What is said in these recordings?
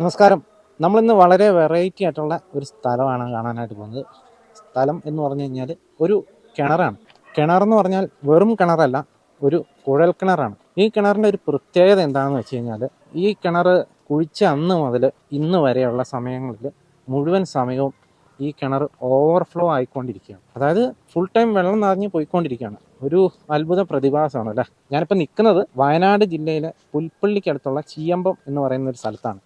നമസ്കാരം. നമ്മളിന്ന് വളരെ വെറൈറ്റി ആയിട്ടുള്ള ഒരു സ്ഥലമാണ് കാണാനായിട്ട് പോകുന്നത്. സ്ഥലം എന്ന് പറഞ്ഞു കഴിഞ്ഞാൽ ഒരു കിണറാണ്. കിണറെന്ന് പറഞ്ഞാൽ വെറും കിണറല്ല, ഒരു കുഴൽ കിണറാണ്. ഈ കിണറിൻ്റെ ഒരു പ്രത്യേകത എന്താണെന്ന് വെച്ച് കഴിഞ്ഞാൽ, ഈ കിണർ കുഴിച്ച അന്ന് മുതൽ ഇന്ന് വരെയുള്ള സമയങ്ങളിൽ മുഴുവൻ സമയവും ഈ കിണർ ഓവർഫ്ലോ ആയിക്കൊണ്ടിരിക്കുകയാണ്. അതായത് ഫുൾ ടൈം വെള്ളം നിറഞ്ഞ് പോയിക്കൊണ്ടിരിക്കുകയാണ്. ഒരു അത്ഭുത പ്രതിഭാസമാണ് അല്ലേ. ഞാനിപ്പോൾ നിൽക്കുന്നത് വയനാട് ജില്ലയിലെ പുൽപ്പള്ളിക്കടുത്തുള്ള ചീയമ്പം എന്ന് പറയുന്ന ഒരു സ്ഥലത്താണ്.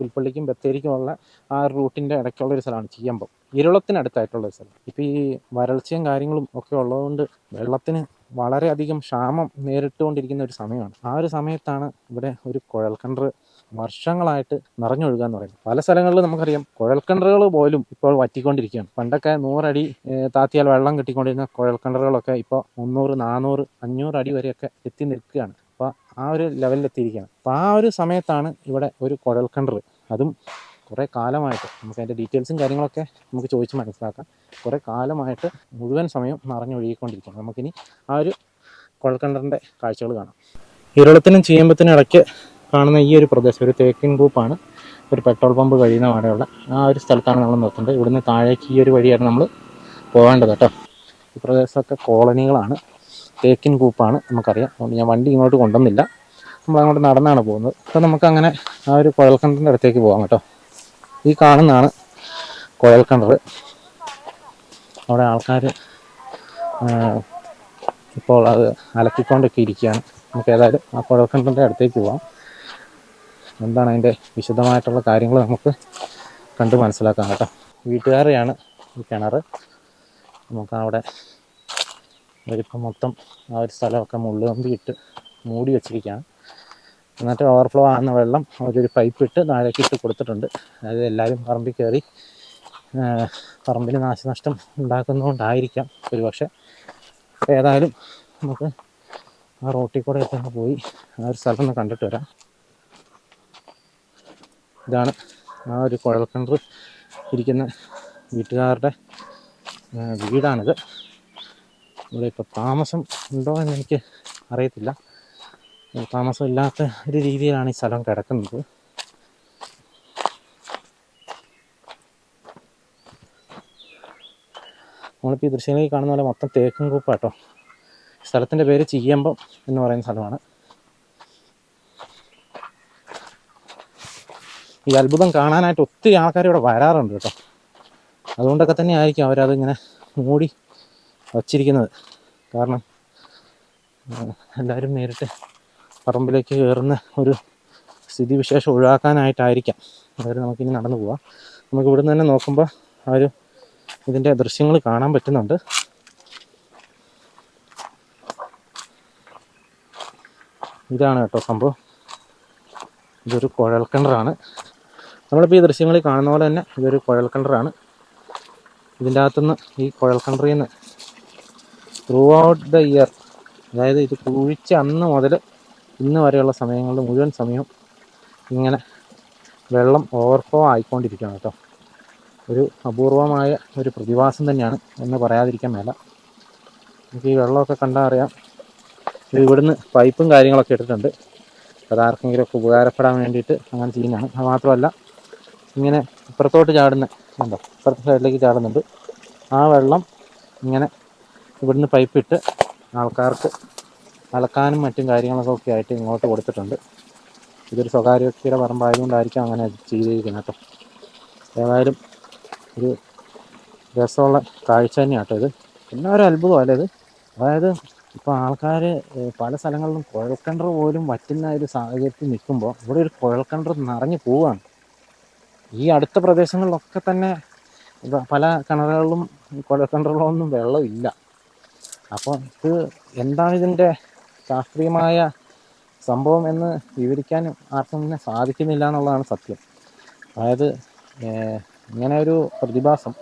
പുൽപ്പള്ളിക്കും ബത്തേരിക്കുമുള്ള ആ റൂട്ടിൻ്റെ ഇടയ്ക്കുള്ള ഒരു സ്ഥലമാണ് ചീയമ്പം. ഇരുളത്തിനടുത്തായിട്ടുള്ള ഒരു സ്ഥലം. ഇപ്പോൾ ഈ വരൾച്ചയും കാര്യങ്ങളും ഒക്കെ ഉള്ളതുകൊണ്ട് വെള്ളത്തിന് വളരെയധികം ക്ഷാമം നേരിട്ടുകൊണ്ടിരിക്കുന്ന ഒരു സമയമാണ്. ആ ഒരു സമയത്താണ് ഇവിടെ ഒരു കുഴൽക്കിണർ വർഷങ്ങളായിട്ട് നിറഞ്ഞൊഴുകുക എന്ന് പറയുന്നത്. പല സ്ഥലങ്ങളിലും നമുക്കറിയാം കുഴൽക്കിണറുകൾ പോലും ഇപ്പോൾ വറ്റിക്കൊണ്ടിരിക്കുകയാണ്. പണ്ടൊക്കെ 100 അടി താത്തിയാൽ വെള്ളം കിട്ടിക്കൊണ്ടിരുന്ന കുഴൽക്കിണറുകളൊക്കെ ഇപ്പോൾ 300, 400, 500 അടി വരെയൊക്കെ എത്തി നിൽക്കുകയാണ്. അപ്പോൾ ആ ഒരു ലെവലിലെത്തിയിരിക്കുകയാണ്. അപ്പോൾ ആ ഒരു സമയത്താണ് ഇവിടെ ഒരു കുഴൽക്കിണർ, അതും കുറേ കാലമായിട്ട്, നമുക്ക് അതിൻ്റെ ഡീറ്റെയിൽസും കാര്യങ്ങളൊക്കെ നമുക്ക് ചോദിച്ച് മനസ്സിലാക്കാം. കുറേ കാലമായിട്ട് മുഴുവൻ സമയം നിറഞ്ഞൊഴുകിക്കൊണ്ടിരിക്കുകയാണ്. നമുക്കിനി ആ ഒരു കുഴൽക്കിണറിൻ്റെ കാഴ്ചകൾ കാണാം. ഇരുളത്തിനും ചീയമ്പത്തിനും ഇടയ്ക്ക് കാണുന്ന ഈ ഒരു പ്രദേശം ഒരു തേക്കിൻ കൂപ്പാണ്. ഒരു പെട്രോൾ പമ്പ് കഴിയുന്ന അവിടെയുള്ള ആ ഒരു സ്ഥലത്താണ് നമ്മൾ നിർത്തേണ്ടത്. ഇവിടുന്ന് താഴേക്ക് ഈ ഒരു വഴിയാണ് നമ്മൾ പോകേണ്ടത് കേട്ടോ. ഈ പ്രദേശമൊക്കെ കോളനികളാണ്, തേക്കിൻ കൂപ്പാണ് നമുക്കറിയാം. അതുകൊണ്ട് ഞാൻ വണ്ടി ഇങ്ങോട്ട് കൊണ്ടുവന്നില്ല, നമ്മളങ്ങോട്ട് നടന്നാണ് പോകുന്നത്. അപ്പോൾ നമുക്കങ്ങനെ ആ ഒരു കുഴൽക്കിണറിൻ്റെ അടുത്തേക്ക് പോകാം കേട്ടോ. ഈ കാണുന്നതാണ് കുഴൽക്കിണർ. അവിടെ ആൾക്കാർ ഇപ്പോൾ അത് അലക്കിക്കൊണ്ടൊക്കെ ഇരിക്കുകയാണ്. നമുക്ക് ഏതായാലും ആ കുഴൽക്കിണറിൻ്റെ അടുത്തേക്ക് പോകാം. എന്താണ് അതിൻ്റെ വിശദമായിട്ടുള്ള കാര്യങ്ങൾ നമുക്ക് കണ്ട് മനസ്സിലാക്കാം കേട്ടോ. വീട്ടുകാരെയാണ് ഈ കിണർ. നമുക്ക് അവിടെ ഇവരിപ്പം മൊത്തം ആ ഒരു സ്ഥലമൊക്കെ മുള്ളുകമ്പിയിട്ട് മൂടി വെച്ചിരിക്കുകയാണ്. എന്നിട്ട് ഓവർഫ്ലോ ആകുന്ന വെള്ളം അവരൊരു പൈപ്പ് ഇട്ട് താഴേക്ക് ഇട്ട് കൊടുത്തിട്ടുണ്ട്. അതായത് എല്ലാവരും പറമ്പിൽ കയറി പറമ്പിന് നാശനഷ്ടം ഉണ്ടാക്കുന്നതുകൊണ്ടായിരിക്കാം ഒരു പക്ഷേ. ഏതായാലും നമുക്ക് ആ റോട്ടിൽ കൂടെ ഒക്കെ പോയി ആ ഒരു സ്ഥലം ഒന്ന് കണ്ടിട്ട് വരാം. ഇതാണ് ആ ഒരു കുഴൽക്കിണർ ഇരിക്കുന്ന വീട്ടുകാരുടെ വീടാണിത്. ഇവിടെ ഇപ്പോൾ താമസം ഉണ്ടോ എന്ന് എനിക്ക് അറിയത്തില്ല. താമസമില്ലാത്ത ഒരു രീതിയിലാണ് ഈ സ്ഥലം കിടക്കുന്നത്. നമ്മളിപ്പോൾ ഈ ദൃശ്യങ്ങളിൽ കാണുന്ന പോലെ മൊത്തം തേക്കും കൂപ്പാട്ടോ. സ്ഥലത്തിൻ്റെ പേര് ചീയമ്പം എന്ന് പറയുന്ന സ്ഥലമാണ്. ഈ അത്ഭുതം കാണാനായിട്ട് ഒത്തിരി ആൾക്കാർ ഇവിടെ വരാറുണ്ട് കേട്ടോ. അതുകൊണ്ടൊക്കെ തന്നെ ആയിരിക്കും അവരതിങ്ങനെ മൂടി വച്ചിരിക്കുന്നത്. കാരണം എല്ലാവരും നേരിട്ട് പറമ്പിലേക്ക് കയറുന്ന ഒരു സ്ഥിതിവിശേഷം ഒഴിവാക്കാനായിട്ടായിരിക്കാം അവർ. നമുക്കിനി നടന്നു പോവാം. നമുക്ക് ഇവിടുന്ന് തന്നെ നോക്കുമ്പോൾ ആ ഒരു ഇതിൻ്റെ ദൃശ്യങ്ങൾ കാണാൻ പറ്റുന്നുണ്ട്. ഇതാണ് കേട്ടോ സംഭവം. ഇതൊരു കുഴൽക്കിണറാണ്. നമ്മളിപ്പോൾ ഈ ദൃശ്യങ്ങളിൽ കാണുന്ന പോലെ തന്നെ ഇതൊരു കുഴൽക്കിണറാണ്. ഇതിൻ്റെ അകത്തുനിന്ന്, ഈ കുഴൽക്കിണറിൽ നിന്ന് ത്രൂ ഔട്ട് ദ ഇയർ, അതായത് ഇത് കുഴിച്ച അന്ന് മുതൽ ഇന്ന് വരെയുള്ള സമയങ്ങളിൽ മുഴുവൻ സമയവും ഇങ്ങനെ വെള്ളം ഓവർഫ്ലോ ആയിക്കൊണ്ടിരിക്കുകയാണ് കേട്ടോ. ഒരു അപൂർവമായ ഒരു പ്രതിഭാസം തന്നെയാണ് എന്ന് പറയാതിരിക്കാൻ മേല. നമുക്ക് ഈ വെള്ളമൊക്കെ കണ്ടാൽ അറിയാം. ഇവിടുന്ന് പൈപ്പും കാര്യങ്ങളൊക്കെ ഇട്ടിട്ടുണ്ട്. അതാർക്കെങ്കിലുമൊക്കെ ഉപകാരപ്പെടാൻ വേണ്ടിയിട്ട് അങ്ങനെ ചെയ്യുന്നതാണ്. അത് മാത്രമല്ല, ഇങ്ങനെ ഇപ്പുറത്തോട്ട് ചാടുന്ന കണ്ടോ, ഇപ്പുറത്തെ സൈഡിലേക്ക് ചാടുന്നുണ്ട്. ആ വെള്ളം ഇങ്ങനെ ഇവിടുന്ന് പൈപ്പിട്ട് ആൾക്കാർക്ക് അലക്കാനും മറ്റും കാര്യങ്ങളൊക്കെ ആയിട്ട് ഇങ്ങോട്ട് കൊടുത്തിട്ടുണ്ട്. ഇതൊരു സ്വകാര്യ വ്യക്തിയുടെ പറമ്പായതുകൊണ്ടായിരിക്കും അങ്ങനെ ചെയ്തിരിക്കുന്നത് കേട്ടോ. ഏതായാലും ഒരു രസമുള്ള കാഴ്ച തന്നെയാണ് കേട്ടോ ഇത്. പിന്നെ ഒരു അത്ഭുതമല്ലേ ഇത്. അതായത് ഇപ്പോൾ ആൾക്കാർ പല സ്ഥലങ്ങളിലും കുഴൽക്കിണർ പോലും വറ്റുന്ന ഒരു സാഹചര്യത്തിൽ നിൽക്കുമ്പോൾ ഇവിടെ ഒരു കുഴൽക്കിണർ നിറഞ്ഞു പോവുകയാണ്. ഈ അടുത്ത പ്രദേശങ്ങളിലൊക്കെ തന്നെ പല കിണറുകളിലും കുഴൽക്കിണറുകളൊന്നും വെള്ളമില്ല. അപ്പോൾ ഇത് എന്താണ് ഇതിൻ്റെ ശാസ്ത്രീയമായ സംഭവം എന്ന് വിവരിക്കാൻ ആർക്കും തന്നെ സാധിക്കുന്നില്ല എന്നുള്ളതാണ് സത്യം. അതായത് ഇങ്ങനെ ഒരു പ്രതിഭാസം.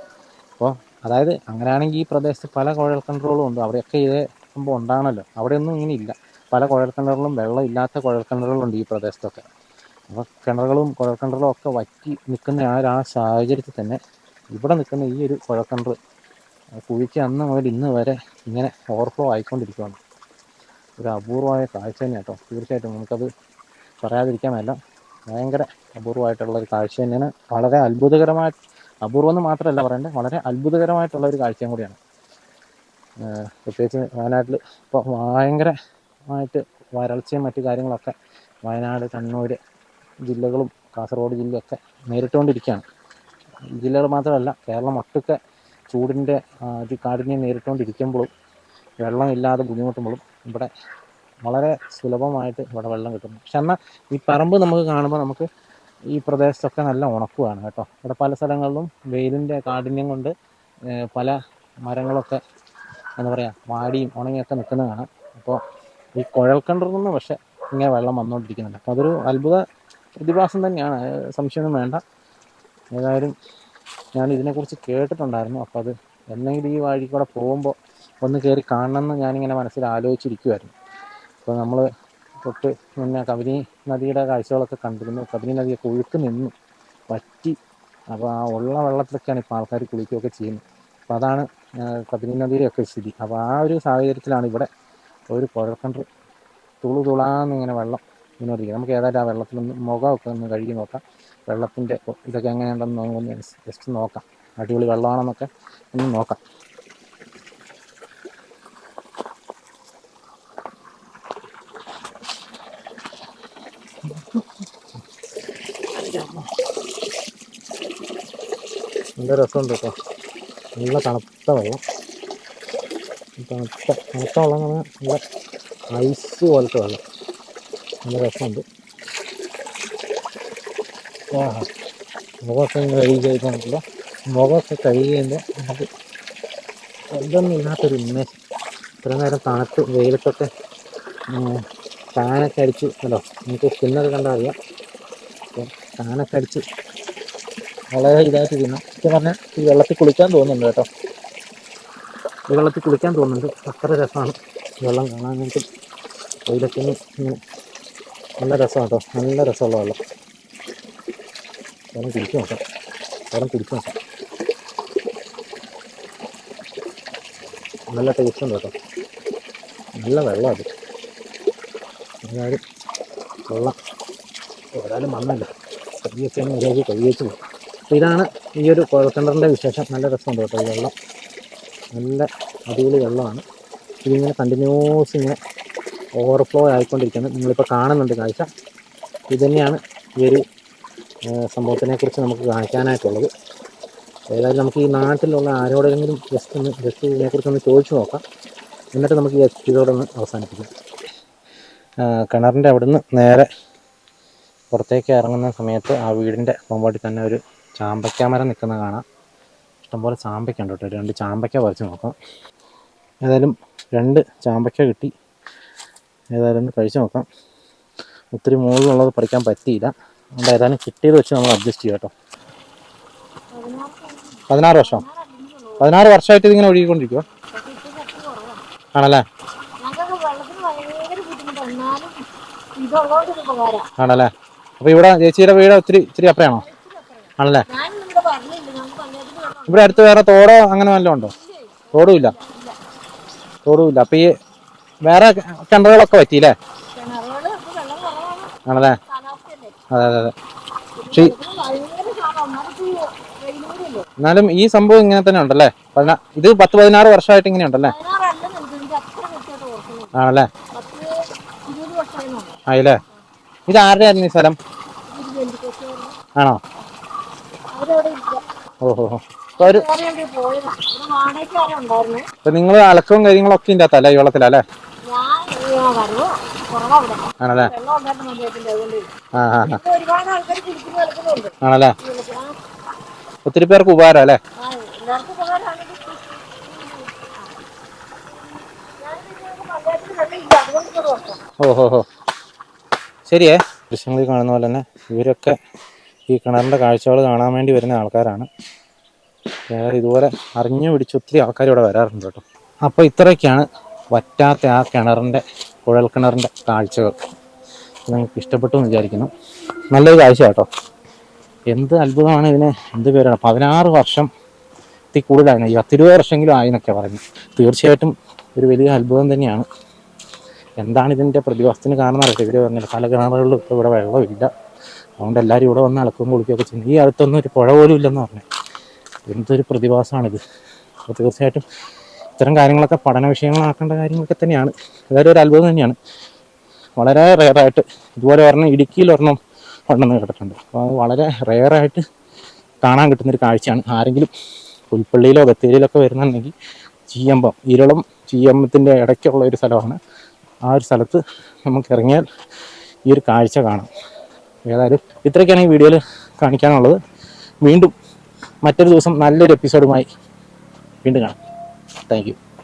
അപ്പോൾ അതായത് അങ്ങനെയാണെങ്കിൽ ഈ പ്രദേശത്ത് പല കുഴൽക്കിണറുകളും ഉണ്ട്. അവിടെയൊക്കെ ഇതേ സംഭവം ഉണ്ടാകണമല്ലോ. അവിടെയൊന്നും ഇങ്ങനെ ഇല്ല. പല കുഴൽക്കിണറുകളും വെള്ളമില്ലാത്ത കുഴൽക്കിണറുകളുണ്ട് ഈ പ്രദേശത്തൊക്കെ. അപ്പോൾ കിണറുകളും കുഴൽക്കിണറുകളും ഒക്കെ വറ്റി നിൽക്കുന്ന ആ സാഹചര്യത്തിൽ തന്നെ ഇവിടെ നിൽക്കുന്ന ഈ ഒരു കുഴൽക്കിണർ കുഴിച്ച് അന്ന് മുതൽ ഇന്ന് വരെ ഇങ്ങനെ ഓവർഫ്ലോ ആയിക്കൊണ്ടിരിക്കുകയാണ്. ഒരു അപൂർവമായ കാഴ്ച തന്നെ കേട്ടോ. തീർച്ചയായിട്ടും നമുക്കത് പറയാതിരിക്കാമല്ല. ഭയങ്കര അപൂർവമായിട്ടുള്ളൊരു കാഴ്ച തന്നെയാണ്. വളരെ അപൂർവം എന്ന് മാത്രമല്ല പറയേണ്ടത്, വളരെ അത്ഭുതകരമായിട്ടുള്ള ഒരു കാഴ്ചയും കൂടിയാണ്. പ്രത്യേകിച്ച് വയനാട്ടിൽ ഇപ്പോൾ ഭയങ്കരമായിട്ട് വരൾച്ചയും മറ്റു കാര്യങ്ങളൊക്കെ വയനാട്, കണ്ണൂർ ജില്ലകളും കാസർഗോഡ് ജില്ലയൊക്കെ നേരിട്ടുകൊണ്ടിരിക്കുകയാണ്. ജില്ലകൾ മാത്രമല്ല, കേരളം ഒട്ടുക്കെ ചൂടിൻ്റെ അതികാഠിന്യം നേരിട്ടുകൊണ്ടിരിക്കുമ്പോഴും വെള്ളമില്ലാതെ ബുദ്ധിമുട്ടുമ്പോഴും ഇവിടെ വളരെ സുലഭമായിട്ട് ഇവിടെ വെള്ളം കിട്ടുന്നു. പക്ഷെ എന്നാൽ ഈ പറമ്പ് നമുക്ക് കാണുമ്പോൾ നമുക്ക് ഈ പ്രദേശത്തൊക്കെ നല്ല ഉണക്കുവാണ് കേട്ടോ. ഇവിടെ പല സ്ഥലങ്ങളിലും വെയിലിൻ്റെ കാഠിന്യം കൊണ്ട് പല മരങ്ങളൊക്കെ എന്താ പറയുക വാടിയും ഉണങ്ങിയൊക്കെ നിൽക്കുന്നത് കാണാം. അപ്പോൾ ഈ കുഴൽക്കിണറിൽ നിന്ന് പക്ഷേ ഇങ്ങനെ വെള്ളം വന്നുകൊണ്ടിരിക്കുന്നുണ്ട്. അപ്പോൾ അതൊരു അത്ഭുത പ്രതിഭാസം തന്നെയാണ്, സംശയമൊന്നും വേണ്ട. ഏതായാലും ഞാൻ ഇതിനെക്കുറിച്ച് കേട്ടിട്ടുണ്ടായിരുന്നു. അപ്പോൾ അത് എന്നെങ്കിലും ഈ വഴി കൂടെ പോകുമ്പോൾ ഒന്ന് കയറി കാണണമെന്ന് ഞാനിങ്ങനെ മനസ്സിൽ ആലോചിച്ചിരിക്കുമായിരുന്നു. അപ്പോൾ നമ്മൾ തൊട്ട് മുന്നേ കബനി നദിയുടെ കാഴ്ചകളൊക്കെ കണ്ടിരുന്നു. കബനി നദിയൊക്കെ ഒഴുക്ക് നിന്ന് വറ്റി. അപ്പോൾ ആ ഉള്ള വെള്ളത്തിലൊക്കെയാണ് ഇപ്പോൾ ആൾക്കാർ കുളിക്കുകയൊക്കെ ചെയ്യുന്നത്. അപ്പോൾ അതാണ് കബനി നദിയുടെയൊക്കെ സ്ഥിതി. അപ്പോൾ ആ ഒരു സാഹചര്യത്തിലാണ് ഇവിടെ ഒരു കുഴൽക്കിണർ തുളാന്നിങ്ങനെ വെള്ളം ഇങ്ങോട്ടിരിക്കുക. നമുക്ക് ഏതായാലും ആ വെള്ളത്തിലൊന്ന് മുഖമൊക്കെ ഒന്ന് കഴുകി നോക്കാം. വെള്ളത്തിൻ്റെ ഇതൊക്കെ എങ്ങനെയുണ്ടെന്ന് നമുക്കൊന്ന് ജസ്റ്റ് നോക്കാം. അടിപൊളി വെള്ളമാണെന്നൊക്കെ ഒന്ന് നോക്കാം. നല്ല രസമുണ്ട് കേട്ടോ. നല്ല തണുത്ത വെള്ളം. തണുത്ത വെള്ളം എന്ന് പറഞ്ഞാൽ നല്ല ഐസ് പോലത്തെ വെള്ളം. നല്ല രസമുണ്ട്. മുഖമൊക്കെ ഇങ്ങനെ കഴുകി കഴിക്കാനില്ല. മുഖമൊക്കെ കഴുകി കഴിയുമ്പോൾ നമുക്ക് എന്തൊന്നും ഇല്ലാത്തൊരു ഉന്മേഷം. ഇത്ര നേരം തണുത്ത് വെയിലത്തൊക്കെ ഫാനൊക്കെ അടിച്ച് അല്ലോ, നമുക്ക് സ്കിന്നൊക്കെ കണ്ടാൽ അറിയാം. അപ്പം ഫാനൊക്കെ അടിച്ച് വളരെ ഇതായിട്ട് തിന്നാം. ഒക്കെ പറഞ്ഞാൽ ഈ വെള്ളത്തിൽ കുളിക്കാൻ തോന്നുന്നുണ്ട് കേട്ടോ. ഈ വെള്ളത്തിൽ കുളിക്കാൻ തോന്നുന്നുണ്ട്. അത്ര രസമാണ് വെള്ളം കാണാനായിട്ടും. വെയിലൊക്കെ ഇങ്ങനെ നല്ല രസമാണ് കേട്ടോ. നല്ല രസമുള്ള വെള്ളം. വെള്ളം കുടിച്ചു നോക്കാം. നല്ല ടേസ്റ്റ് ഉണ്ട് കേട്ടോ. നല്ല വെള്ളം അത്. ഏതായാലും വെള്ളം ഏതായാലും വന്നല്ലോ, കഴുകിയൊക്കെയാണ് ഒരേക്ക് കഴുകിയേച്ച് പോകും. അപ്പോൾ ഇതാണ് ഈ ഒരു കുഴൽക്കിണറിൻ്റെ വിശേഷം. നല്ല രസമുണ്ട് കേട്ടോ. ഈ വെള്ളം നല്ല അടിപൊളി വെള്ളമാണ്. ഇതിങ്ങനെ കണ്ടിന്യൂസ് ഇങ്ങനെ ഓവർഫ്ലോ ആയിക്കൊണ്ടിരിക്കുന്നത് നിങ്ങളിപ്പോൾ കാണുന്നുണ്ട് കാഴ്ച. ഇതുതന്നെയാണ് ഈ ഒരു സംഭവത്തിനെക്കുറിച്ച് നമുക്ക് കാണിക്കാനായിട്ടുള്ളത്. ഏതായാലും നമുക്ക് ഈ നാട്ടിലുള്ള ആരോടെങ്കിലും ജസ്റ്റ് ഇതിനെക്കുറിച്ചൊന്ന് ചോദിച്ചു നോക്കാം. എന്നിട്ട് നമുക്ക് ഈ എപ്പിസോഡൊന്ന് അവസാനിപ്പിക്കാം. കിണറിൻ്റെ അവിടുന്ന് നേരെ പുറത്തേക്ക് ഇറങ്ങുന്ന സമയത്ത് ആ വീടിൻ്റെ കോമ്പൗണ്ടിൽ തന്നെ ഒരു ചാമ്പയ്ക്ക മരം നിൽക്കുന്നത് കാണാം. ഇഷ്ടംപോലെ ചാമ്പയ്ക്ക ഉണ്ട് കേട്ടോ. 2 ചാമ്പയ്ക്ക പറിച്ച് നോക്കാം. ഏതായാലും 2 ചാമ്പയ്ക്ക കിട്ടി. ഏതായാലും ഒന്ന് കഴിച്ച് നോക്കാം. ഒത്തിരി മുകളിലുള്ളത് പറിക്കാൻ പറ്റിയില്ല. അതുകൊണ്ട് ഏതായാലും കിട്ടിയത് വെച്ച് നമ്മൾ അഡ്ജസ്റ്റ് ചെയ്യാം കേട്ടോ. 16 വർഷം 16 വർഷമായിട്ട് ഇതിങ്ങനെ ഒഴുകിക്കൊണ്ടിരിക്കുക ആണല്ലേ? ആണല്ലേ? അപ്പോൾ ഇവിടെ ചേച്ചിയുടെ വീട് ഇച്ചിരി അപ്പുറയാണോ? ആണല്ലേ? ഇവിടെ അടുത്ത് വേറെ തോടോ അങ്ങനെ വല്ലതും ഉണ്ടോ? തോടുമില്ല. അപ്പോൾ ഈ വേറെ കിണറുകളൊക്കെ പറ്റിയില്ലേ? ആണല്ലേ? അതെ. പക്ഷേ എന്നാലും ഈ സംഭവം ഇങ്ങനെ തന്നെ ഉണ്ടല്ലേ? ഇത് 10-16 വർഷമായിട്ട് ഇങ്ങനെ ഉണ്ടല്ലേ? ആണല്ലേ? ആയില്ലേ? ഇത് ആരുടെ ആയിരുന്നു ഈ സ്ഥലം? ആണോ? ഓഹോ. അപ്പൊ നിങ്ങൾ അലക്കവും കാര്യങ്ങളൊക്കെ ഇതിൻ്റെ അകത്തല്ലേ, ഈ വെള്ളത്തിലല്ലേ? ആണല്ലേ? ആണല്ലേ? ഒത്തിരി പേർക്ക് ഉപകാരം അല്ലേ? ഓഹോ. ശരിയേ. ദൃശ്യങ്ങളിൽ കാണുന്ന പോലെ തന്നെ ഇവരൊക്കെ ഈ കിണറിൻ്റെ കാഴ്ചകൾ കാണാൻ വേണ്ടി വരുന്ന ആൾക്കാരാണ്. ഇതുപോലെ അറിഞ്ഞു പിടിച്ച് ഒത്തിരി ആൾക്കാർ ഇവിടെ വരാറുണ്ട് കേട്ടോ. അപ്പോൾ ഇത്രയൊക്കെയാണ് വറ്റാത്ത ആ കുഴൽക്കിണറിൻ്റെ കാഴ്ചകൾ. നിങ്ങൾക്ക് ഇഷ്ടപ്പെട്ടു എന്ന് വിചാരിക്കുന്നു. നല്ലൊരു കാഴ്ച കേട്ടോ. എന്ത് അത്ഭുതമാണ് ഇതിന്. എന്ത് പേരാണ്? 16 വർഷത്തിൽ കൂടുതലാണ്. 10-20 വർഷമെങ്കിലും ആയി എന്നൊക്കെ പറയുന്നു. തീർച്ചയായിട്ടും ഒരു വലിയ അത്ഭുതം തന്നെയാണ്. എന്താണ് ഇതിൻ്റെ പ്രതിഭാസത്തിന് കാരണം അറിയില്ല. ഇവർ പറഞ്ഞില്ല, പല കിണറുകളിലും ഇപ്പോൾ ഇവിടെ വെള്ളമില്ല. അതുകൊണ്ട് എല്ലാവരും ഇവിടെ വന്ന് അലക്കും കുളിക്കുകയൊക്കെ ചെയ്യുന്നു. ഈ അടുത്തൊന്നും ഒരു പുഴ പോലും ഇല്ലെന്ന് പറഞ്ഞു. എന്തൊരു പ്രതിഭാസമാണിത്. അപ്പോൾ തീർച്ചയായിട്ടും ഇത്തരം കാര്യങ്ങളൊക്കെ പഠന വിഷയങ്ങളാക്കേണ്ട കാര്യങ്ങളൊക്കെ തന്നെയാണ്. അതായത് ഒരു അത്ഭുതം തന്നെയാണ്. വളരെ റെയറായിട്ട് ഇതുപോലെ ഒരെണ്ണം ഇടുക്കിയിൽ ഒരെണ്ണം ഉണ്ടെന്ന് കേട്ടിട്ടുണ്ട്. അപ്പോൾ അത് വളരെ റെയറായിട്ട് കാണാൻ കിട്ടുന്നൊരു കാഴ്ചയാണ്. ആരെങ്കിലും പുൽപ്പള്ളിയിലോ ബത്തേരിയിലൊക്കെ വരുന്നുണ്ടെങ്കിൽ ചീയമ്പം, ഇരുളം ചീയമ്പത്തിൻ്റെ ഇടയ്ക്കുള്ള ഒരു സ്ഥലമാണ്. ആ ഒരു സ്ഥലത്ത് നമുക്ക് ഇറങ്ങിയാൽ ഈ ഒരു കാഴ്ച കാണാം. ഏതായാലും ഇത്രയൊക്കെയാണ് ഈ വീഡിയോയിൽ കാണിക്കാനുള്ളത്. വീണ്ടും മറ്റൊരു ദിവസം നല്ലൊരു എപ്പിസോഡുമായി വീണ്ടും കാണാം. Thank you.